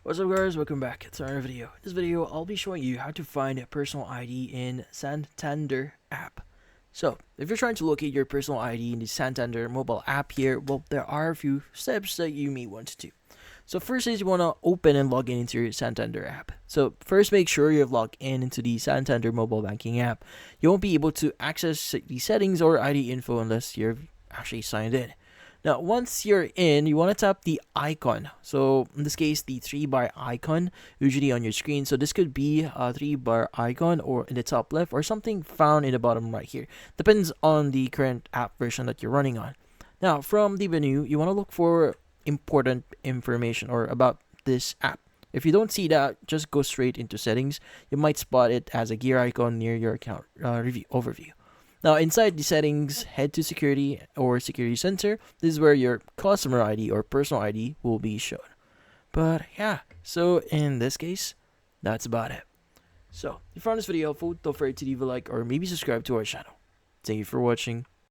What's up guys, welcome back to another video. In this video, I'll be showing you how to find a personal ID in Santander app. So, if you're trying to locate your personal ID in the Santander mobile app here, well, there are a few steps that you may want to do. So first is you want to open and log in into your Santander app. So first make sure you've logged in into the Santander mobile banking app. You won't be able to access the settings or ID info unless you're actually signed in. Now, once you're in, you want to tap the icon. So, in this case, the 3-bar icon, usually on your screen. So, this could be a 3-bar icon or in the top left or something found in the bottom right here. Depends on the current app version that you're running on. Now, from the menu, you want to look for important information or about this app. If you don't see that, just go straight into settings. You might spot it as a gear icon near your account review overview. Now, inside the settings, head to security or security center. This is where your customer ID or personal ID will be shown. But yeah, so in this case, that's about it. So, if you found this video helpful, don't forget to leave a like or maybe subscribe to our channel. Thank you for watching.